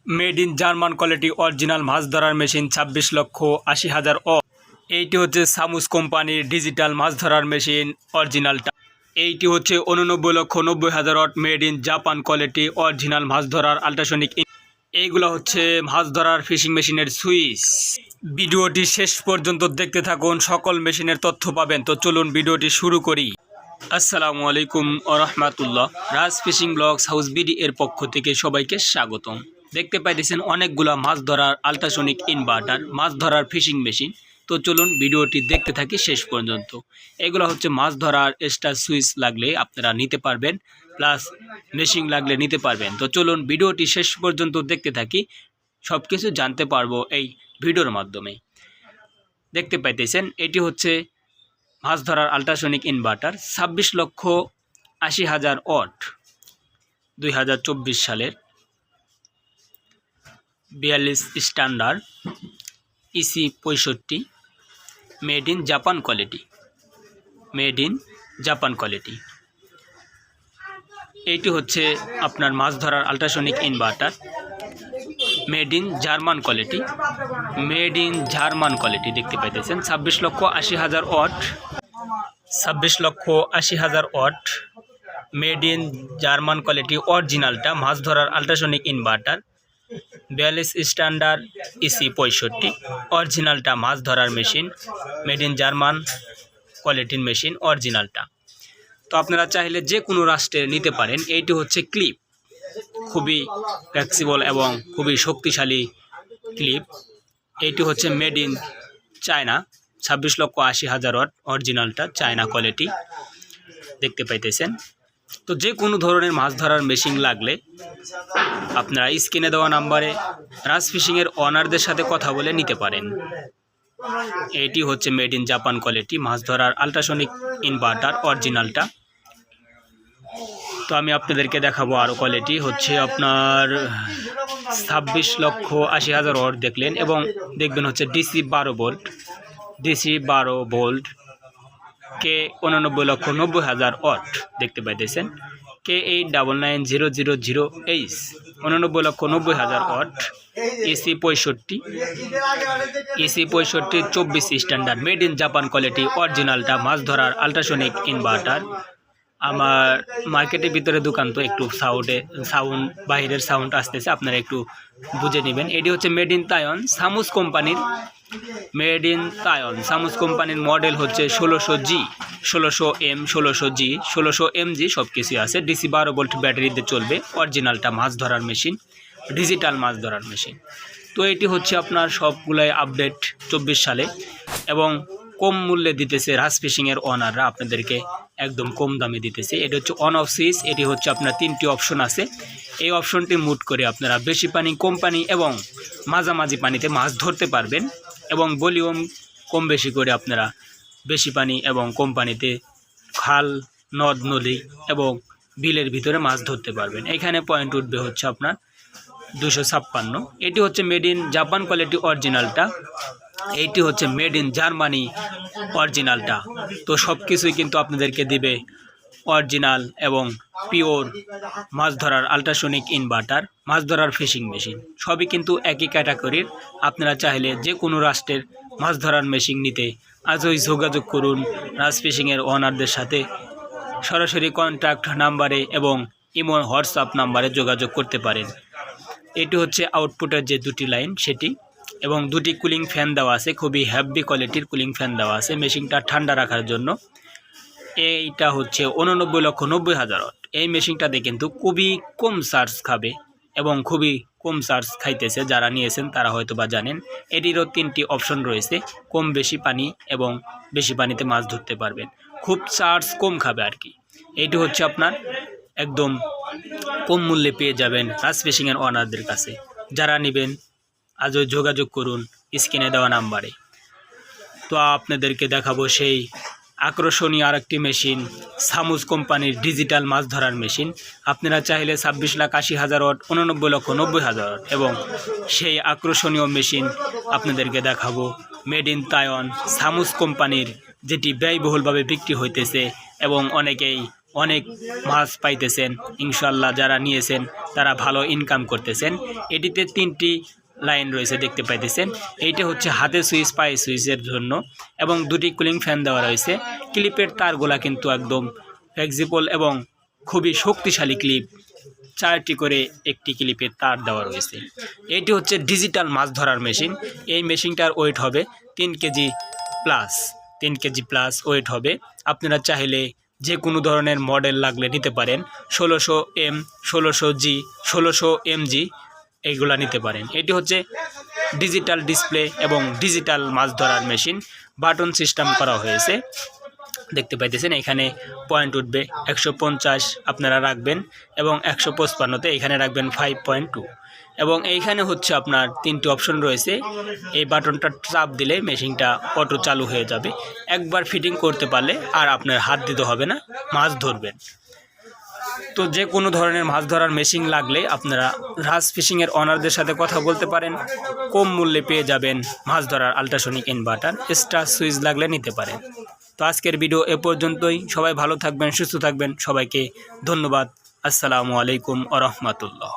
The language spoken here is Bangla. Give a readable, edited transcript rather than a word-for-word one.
Made in German quality original মাছ ধরার মেশিন 26,80,000 এইটি হচ্ছে সামুস কোম্পানির ডিজিটাল মাছ ধরার মেশিন অরিজিনালটা। এইটি হচ্ছে 89,90,000 made in Japan quality original মাছ ধরার আল্ট্রাসনিক। এইগুলো হচ্ছে মাছ ধরার ফিশিং মেশিনের সুইচ। ভিডিওটি শেষ পর্যন্ত দেখতে থাকুন, সকল মেশিনের তথ্য পাবেন। তো চলুন ভিডিওটি শুরু করি। আসসালামু আলাইকুম রাহমাতুল্লাহ। রাজ ফিশিং ব্লগস হাউস বিডি এর পক্ষ থেকে সবাইকে স্বাগতম। দেখতে পাইতেছেন অনেকগুলা মাছ ধরার আল্ট্রাসনিক ইনভার্টার, মাছ ধরার ফিশিং মেশিন। তো চলুন ভিডিওটি দেখতে থাকি শেষ পর্যন্ত। এগুলো হচ্ছে মাছ ধরার এক্সট্রা সুইচ লাগলে আপনারা নিতে পারবেন, প্লাস মেশিন লাগলে নিতে পারবেন। তো চলুন ভিডিওটি শেষ পর্যন্ত দেখতে থাকি, সব কিছু জানতে পারবো এই ভিডিওর মাধ্যমে। দেখতে পাইতেছেন এটি হচ্ছে মাছ ধরার আল্ট্রাসনিক ইনভার্টার 26,80,000 ওয়াট, 2024 সালের 42 standard EC 65, made in Japan quality, made in Japan quality. এইটি হচ্ছে আপনার মাছ ধরার ultrasonic inverter made in German quality, made in German quality. দেখতে পাইতেছেন 26,80,000 watt, 26,80,000 watt made in German quality অরিজিনালটা মাছ ধরার আল্ট্রাসনিক ইনভার্টার 42 স্ট্যান্ডার্ড ইসি 65 অরিজিনালটা মাছ ধরার মেশিন, মেড ইন জার্মান কোয়ালিটির মেশিন অরিজিনালটা। তো আপনারা চাইলে যে কোনো রাষ্ট্রের নিতে পারেন। এইটি হচ্ছে ক্লিপ, খুবই ফ্লেক্সিবল এবং খুবই শক্তিশালী ক্লিপ। এইটি হচ্ছে মেড ইন চায়না 26,80,000 ওয়াট অরিজিনালটা, চায়না কোয়ালিটি। দেখতে পাইতেছেন। তো যে কোনো ধরনের মাছ ধরার মেশিন লাগলে আপনারা স্ক্রিনে দেওয়া নাম্বারে রাজ ফিশিংয়ের ওনারদের সাথে কথা বলে নিতে পারেন। এটি হচ্ছে মেড ইন জাপান কোয়ালিটি মাছ ধরার আল্ট্রাসনিক ইনভার্টার অরিজিনালটা। তো আমি আপনাদেরকে দেখাবো আরও কোয়ালিটি। হচ্ছে আপনার 26,80,000 ওয়াট দেখলেন, এবং দেখবেন হচ্ছে ডিসি 12 ভোল্ট, ডিসি 12 ভোল্ট কে 89,90,000 ওয়াট। দেখতে পাইতেছেন K899000H 89,90,000 watt, EC 65, EC 65 24 standard made in Japan quality অরিজিনালটা মাছ ধরার আল্ট্রাসনিক ইনভার্টার। আমার মার্কেটের ভিতরে দোকান, তো একটু সাউন্ড বাইরের সাউন্ড আসতেছে, আপনারা একটু বুঝে নেবেন। এটি হচ্ছে মেড ইন তাইওয়ান সামুস কোম্পানির, মেড ইন তাইওয়ান সামুস কোম্পানির মডেল হচ্ছে 1600G, 1600M, 1600G, 1600MG সব কিছু আছে। ডিসি 12 ভোল্ট ব্যাটারিতে চলবে অরিজিনালটা মাছ ধরার মেশিন, ডিজিটাল মাছ ধরার মেশিন। তো এটি হচ্ছে আপনার সবগুলাই আপডেট 24 সালে, এবং কম মূল্যে দিতেছে রাজ ফিশিংয়ের ওনাররা, আপনাদেরকে একদম কম দামে দিতেছে। এটি হচ্ছে অন অফ সুইচ। এটি হচ্ছে আপনার 3টি অপশন আছে। এই অপশনটি মুট করে আপনারা বেশি পানি, কম পানি এবং মাঝামাঝি পানিতে মাছ ধরতে পারবেন, এবং ভলিউম কম বেশি করে আপনারা বেশি পানি এবং কম পানিতে খাল, নদ নদী এবং বিলের ভিতরে মাছ ধরতে পারবেন। এখানে পয়েন্ট উঠবে হচ্ছে আপনার 256। এটি হচ্ছে মেড ইন জাপান কোয়ালিটি অরিজিনালটা, এইটি হচ্ছে মেড ইন জার্মানি অরিজিনালটা। তো সব কিছুই কিন্তু আপনাদেরকে দিবে অরিজিনাল এবং পিওর মাছ ধরার আল্ট্রাসনিক ইনভার্টার, মাছ ধরার ফিশিং মেশিন, সবই কিন্তু একই ক্যাটাগরির। আপনারা চাইলে যে কোনো রাষ্ট্রের মাছ ধরার মেশিন নিতে আজই যোগাযোগ করুন রাজ ফিশিংয়ের ওনারদের সাথে। সরাসরি কন্ট্যাক্ট নাম্বারে এবং ইমো হোয়াটসঅ্যাপ নাম্বারে যোগাযোগ করতে পারেন। এটি হচ্ছে আউটপুটের যে দুটি লাইন সেটি, এবং দুটি কুলিং ফ্যান দেওয়া আছে, খুবই হেভি কোয়ালিটির কুলিং ফ্যান দেওয়া আছে মেশিনটা ঠান্ডা রাখার জন্য। এইটা হচ্ছে 89,90,000 ওয়াট। এই মেশিনটাতে কিন্তু খুবই কম চার্জ খাবে এবং খুবই কম চার্জ খাইতেছে, যারা নিয়েছেন তারা হয়তো বা জানেন। এটিরও 3টি অপশন রয়েছে, কম বেশি পানি এবং বেশি পানিতে মাছ ধরতে পারবেন, খুব চার্জ কম খাবে আর কি। এইটি হচ্ছে আপনার একদম কম মূল্যে পেয়ে যাবেন রাজ ফিশিংয়ের ওনারদের কাছে। যারা নেবেন আজও যোগাযোগ করুন স্ক্রিনে দেওয়া নাম্বারে। তো আপনাদেরকে দেখাবো সেই আকর্ষণীয় আরেকটি মেশিন, সামুস কোম্পানির ডিজিটাল মাছ ধরার মেশিন। আপনারা চাইলে 26,80,000 ওয়াট, 89,90,000 ওয়াট এবং সেই আকর্ষণীয় মেশিন আপনাদেরকে দেখাবো মেড ইন তাইওয়ান সামুস কোম্পানির, যেটি ব্যয়বহুলভাবে বিক্রি হইতেছে এবং অনেকেই অনেক মাছ পাইতেছেন। ইনশাল্লাহ যারা নিয়েছেন তারা ভালো ইনকাম করতেছেন। এটিতে 3টি লাইন রয়েছে দেখতে পাইতেছেন। এইটা হচ্ছে হাতে সুইচ পায়ে সুইচের জন্য এবং 2টি কুলিং ফ্যান দেওয়া রয়েছে। ক্লিপের তারগুলা কিন্তু একদম ফ্লেক্সিবল এবং খুবই শক্তিশালী ক্লিপ, 4টি করে একটি ক্লিপের তার দেওয়া রয়েছে। এটি হচ্ছে ডিজিটাল মাছ ধরার মেশিন। এই মেশিনটার ওয়েট হবে 3 KG plus, 3 KG plus wait হবে। আপনারা চাইলে যে কোনো ধরনের মডেল লাগলে নিতে পারেন। 1600M, 1600G, 1600MG এইগুলা নিতে পারেন। এটি হচ্ছে ডিজিটাল ডিসপ্লে এবং ডিজিটাল মাছ ধরার মেশিন, বাটন সিস্টেম করা হয়েছে দেখতে পাইতেছেন। এখানে পয়েন্ট উঠবে 150 আপনারা রাখবেন এবং 155তে এখানে রাখবেন 5.2 এবং এইখানে হচ্ছে আপনার 3টি অপশন রয়েছে। এই বাটনটা চাপ দিলে মেশিনটা অটো চালু হয়ে যাবে। একবার ফিটিং করতে পারলে আর আপনার হাত দিতে হবে না, মাছ ধরবেন। তো যে কোনো ধরনের মাছ ধরার মেশিন লাগলে আপনারা রাজ ফিশিংয়ের ওনারদের সাথে কথা বলতে পারেন। কম মূল্যে পেয়ে যাবেন মাছ ধরার আল্ট্রাসনিক ইনভার্টার। স্টার সুইচ লাগলে নিতে পারেন। তো আজকের ভিডিও এ পর্যন্তই। সবাই ভালো থাকবেন, সুস্থ থাকবেন। সবাইকে ধন্যবাদ। আসসালামু আলাইকুম ওয়া রাহমাতুল্লাহ।